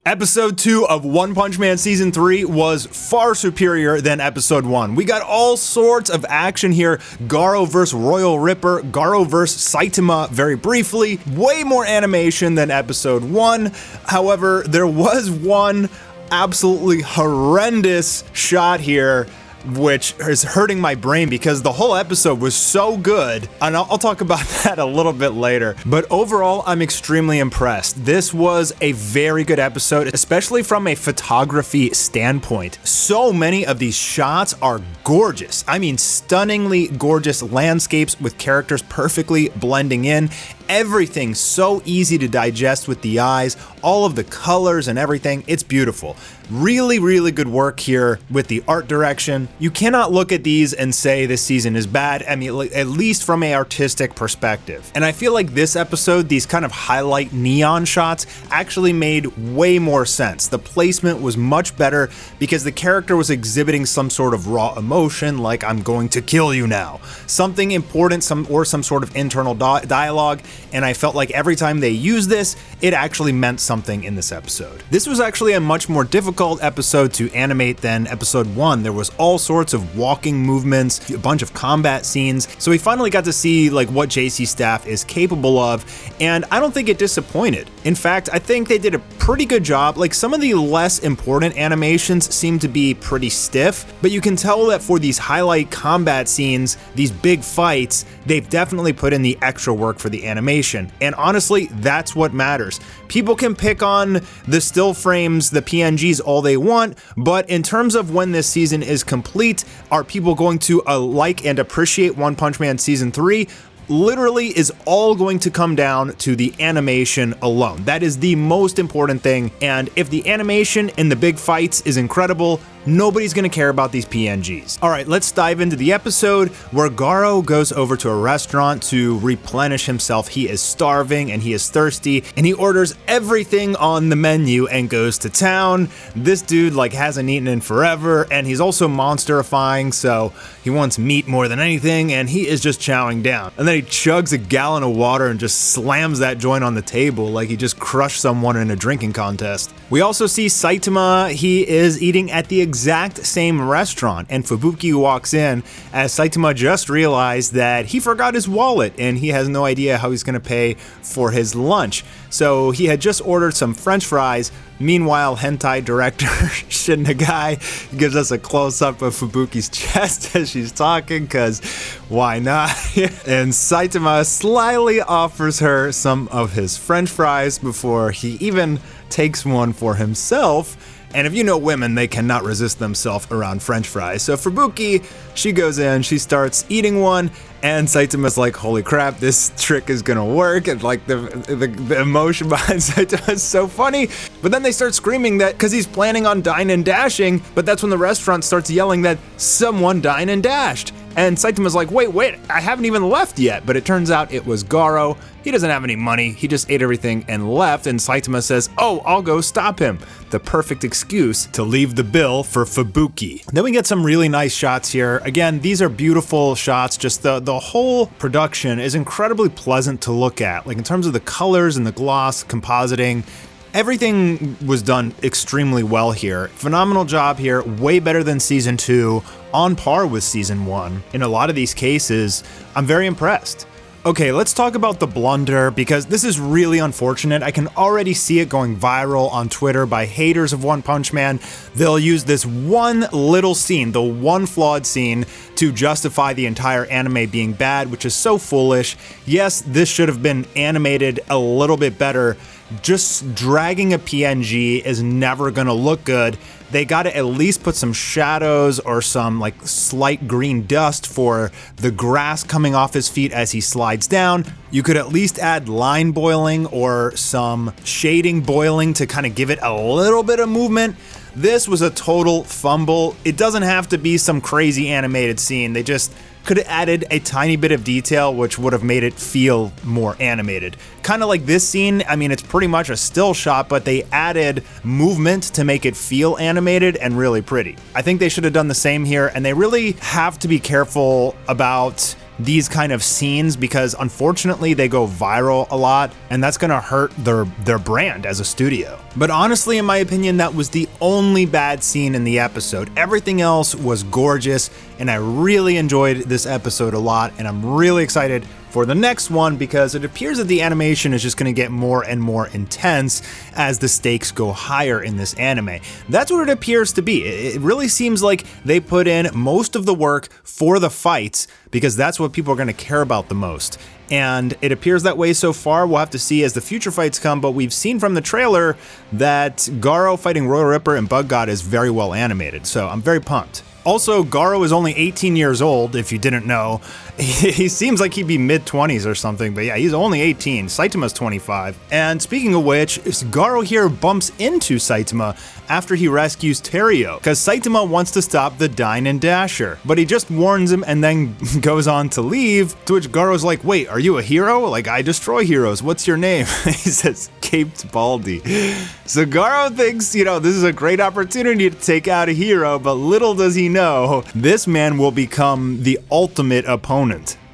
Episode 2 of One Punch Man Season 3 was far superior than Episode 1. We got all sorts of action here. Garou vs. Royal Ripper, Garou vs. Saitama very briefly. Way more animation than Episode 1. However, there was one absolutely horrendous shot here which is hurting my brain because the whole episode was so good, and I'll talk about that a little bit later. But overall, I'm extremely impressed. This was a very good episode, especially from a photography standpoint. So many of these shots are gorgeous. I mean, stunningly gorgeous landscapes with characters perfectly blending in. Everything so easy to digest with the eyes, all of the colors and everything, it's beautiful. Really, really good work here with the art direction. You cannot look at these and say this season is bad, I mean, at least from an artistic perspective. And I feel like this episode, these kind of highlight neon shots actually made way more sense. The placement was much better because the character was exhibiting some sort of raw emotion, like I'm going to kill you now. Something important, some sort of internal dialogue. And I felt like every time they used this, it actually meant something in this episode. This was actually a much more difficult episode to animate than episode 1. There was all sorts of walking movements, a bunch of combat scenes. So we finally got to see like what JC Staff is capable of, and I don't think it disappointed. In fact, I think they did a pretty good job. Like some of the less important animations seem to be pretty stiff, but you can tell that for these highlight combat scenes, these big fights, they've definitely put in the extra work for the animation. And honestly, that's what matters. People can pick on the still frames, the PNGs all they want, but in terms of when this season is complete, are people going to like and appreciate One Punch Man Season 3? Literally is all going to come down to the animation alone. That is the most important thing, and if the animation in the big fights is incredible, nobody's gonna care about these PNGs. All right, let's dive into the episode where Garou goes over to a restaurant to replenish himself. He is starving and he is thirsty, and he orders everything on the menu and goes to town. This dude like hasn't eaten in forever, and he's also monsterifying, so he wants meat more than anything, and he is just chowing down. And then he chugs a gallon of water and just slams that joint on the table like he just crushed someone in a drinking contest. We also see Saitama. He is eating at the exact same restaurant, and Fubuki walks in as Saitama just realized that he forgot his wallet and he has no idea how he's gonna pay for his lunch. So he had just ordered some French fries. Meanwhile, hentai director Shin Nagai gives us a close-up of Fubuki's chest as she's talking, because why not? And Saitama slyly offers her some of his French fries before he even takes one for himself. And if you know women, they cannot resist themselves around French fries. So Fubuki, she goes in, she starts eating one, and Saitama's like, holy crap, this trick is gonna work. And like the emotion behind Saitama is so funny. But then they start screaming that because he's planning on dine and dashing, but that's when the restaurant starts yelling that someone dine and dashed. And Saitama's like, wait, I haven't even left yet. But it turns out it was Garou. He doesn't have any money. He just ate everything and left. And Saitama says, oh, I'll go stop him. The perfect excuse to leave the bill for Fubuki. Then we get some really nice shots here. Again, these are beautiful shots. Just the whole production is incredibly pleasant to look at. Like in terms of the colors and the gloss, compositing, everything was done extremely well here. Phenomenal job here, way better than Season 2, on par with Season 1. In a lot of these cases, I'm very impressed. Okay, let's talk about the blunder, because this is really unfortunate. I can already see it going viral on Twitter by haters of One Punch Man. They'll use this one little scene, the one flawed scene, to justify the entire anime being bad, which is so foolish. Yes, this should have been animated a little bit better. Just dragging a PNG is never gonna look good. They gotta at least put some shadows or some like slight green dust for the grass coming off his feet as he slides down. You could at least add line boiling or some shading boiling to kind of give it a little bit of movement. This was a total fumble. It doesn't have to be some crazy animated scene. They just could have added a tiny bit of detail which would have made it feel more animated. Kind of like this scene, I mean, it's pretty much a still shot, but they added movement to make it feel animated and really pretty. I think they should have done the same here, and they really have to be careful about these kind of scenes because unfortunately they go viral a lot, and that's gonna hurt their brand as a studio. But honestly, in my opinion, that was the only bad scene in the episode. Everything else was gorgeous, and I really enjoyed this episode a lot, and I'm really excited for the next one because it appears that the animation is just going to get more and more intense as the stakes go higher in this anime. That's what it appears to be. It really seems like they put in most of the work for the fights because that's what people are going to care about the most. And it appears that way so far. We'll have to see as the future fights come, but we've seen from the trailer that Garou fighting Royal Ripper and Bug God is very well animated, so I'm very pumped. Also, Garou is only 18 years old, if you didn't know. He seems like he'd be mid-20s or something, but yeah, he's only 18. Saitama's 25. And speaking of which, Garou here bumps into Saitama after he rescues Terio, because Saitama wants to stop the Dine and Dasher, but he just warns him and then goes on to leave, to which Garou's like, wait, are you a hero? Like, I destroy heroes. What's your name? He says, Caped Baldy. So Garou thinks, this is a great opportunity to take out a hero, but little does he know, this man will become the ultimate opponent.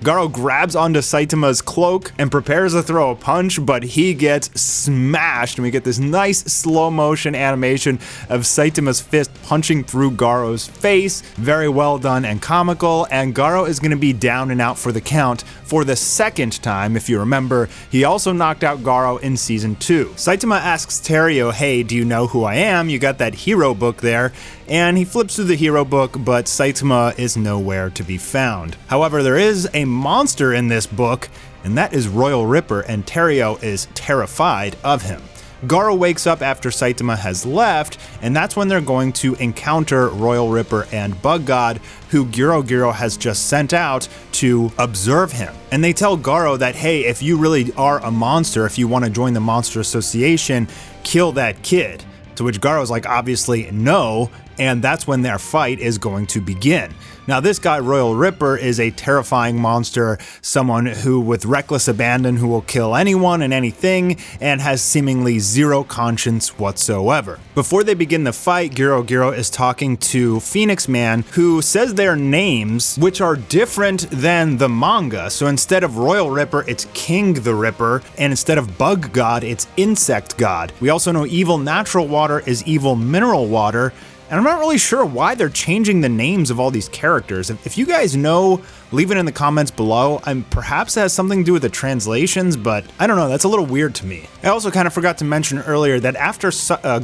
Garou grabs onto Saitama's cloak and prepares to throw a punch, but he gets smashed, and we get this nice slow motion animation of Saitama's fist punching through Garou's face. Very well done and comical, and Garou is going to be down and out for the count for the second time. If you remember, he also knocked out Garou in Season 2. Saitama asks Terio, hey, do you know who I am? You got that hero book there. And he flips through the hero book, but Saitama is nowhere to be found. However, there is a monster in this book, and that is Royal Ripper, and Terio is terrified of him. Garou wakes up after Saitama has left, and that's when they're going to encounter Royal Ripper and Bug God, who Giro has just sent out to observe him. And they tell Garou that, hey, if you really are a monster, if you want to join the Monster Association, kill that kid. To which Garou's like, obviously no, and that's when their fight is going to begin. Now, this guy, Royal Ripper, is a terrifying monster, someone who, with reckless abandon, who will kill anyone and anything, and has seemingly zero conscience whatsoever. Before they begin the fight, Giro is talking to Phoenix Man, who says their names, which are different than the manga. So instead of Royal Ripper, it's King the Ripper, and instead of Bug God, it's Insect God. We also know evil natural water is evil mineral water, and I'm not really sure why they're changing the names of all these characters. If you guys know, leave it in the comments below. Perhaps it has something to do with the translations, but I don't know, that's a little weird to me. I also kind of forgot to mention earlier that after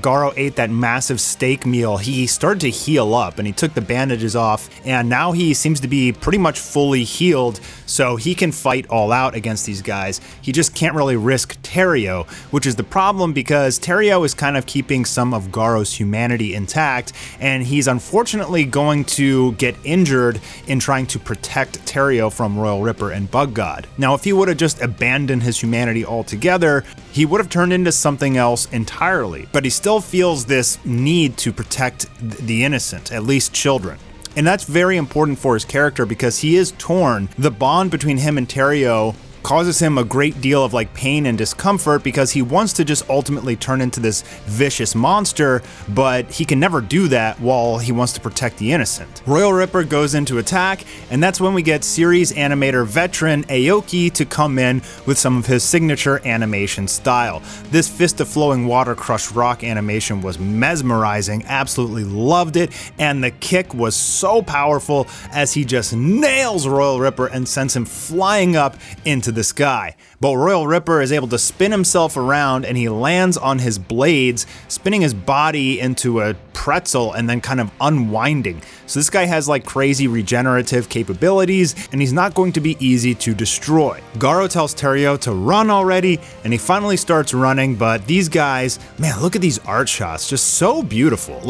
Garou ate that massive steak meal, he started to heal up and he took the bandages off, and now he seems to be pretty much fully healed, so he can fight all out against these guys. He just can't really risk Terio, which is the problem because Terio is kind of keeping some of Garou's humanity intact, and he's unfortunately going to get injured in trying to protect Terio from Royal Ripper and Bug God. Now, if he would have just abandoned his humanity altogether, he would have turned into something else entirely. But he still feels this need to protect the innocent, at least children. And that's very important for his character because he is torn. The bond between him and Terio causes him a great deal of pain and discomfort because he wants to just ultimately turn into this vicious monster, but he can never do that while he wants to protect the innocent. Royal Ripper goes into attack, and that's when we get series animator veteran Aoki to come in with some of his signature animation style. This Fist of Flowing Water Crush Rock animation was mesmerizing, absolutely loved it, and the kick was so powerful as he just nails Royal Ripper and sends him flying up into the sky. But Royal Ripper is able to spin himself around and he lands on his blades, spinning his body into a pretzel and then kind of unwinding. So this guy has crazy regenerative capabilities, and he's not going to be easy to destroy. Garou tells Terio to run already, and he finally starts running, but these guys, man, look at these art shots, just so beautiful.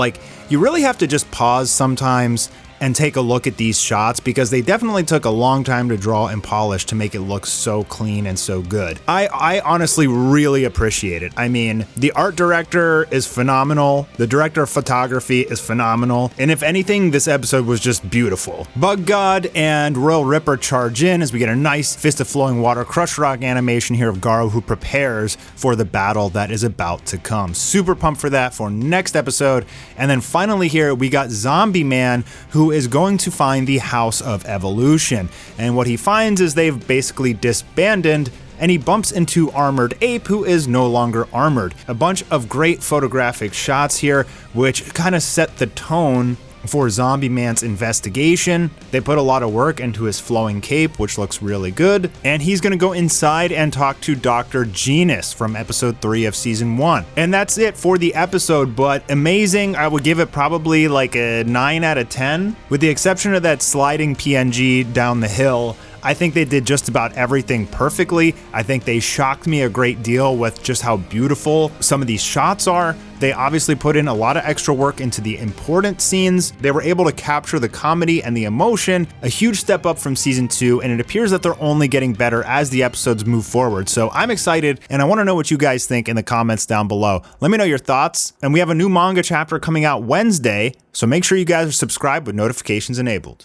You really have to just pause sometimes and take a look at these shots because they definitely took a long time to draw and polish to make it look so clean and so good. I honestly really appreciate it. I mean, the art director is phenomenal, the director of photography is phenomenal, and if anything, this episode was just beautiful. Bug God and Royal Ripper charge in as we get a nice Fist of Flowing Water Crush Rock animation here of Garou, who prepares for the battle that is about to come. Super pumped for that for next episode. And then finally here, we got Zombie Man, who who is going to find the House of Evolution. And what he finds is they've basically disbanded, and he bumps into Armored Ape, who is no longer armored. A bunch of great photographic shots here, which kind of set the tone for Zombie Man's investigation. They put a lot of work into his flowing cape, which looks really good. And he's gonna go inside and talk to Dr. Genus from episode 3 of season 1. And that's it for the episode, but amazing. I would give it probably like a 9 out of 10, with the exception of that sliding PNG down the hill. I think they did just about everything perfectly. I think they shocked me a great deal with just how beautiful some of these shots are. They obviously put in a lot of extra work into the important scenes. They were able to capture the comedy and the emotion, a huge step up from season 2, and it appears that they're only getting better as the episodes move forward. So I'm excited, and I want to know what you guys think in the comments down below. Let me know your thoughts, and we have a new manga chapter coming out Wednesday, so make sure you guys are subscribed with notifications enabled.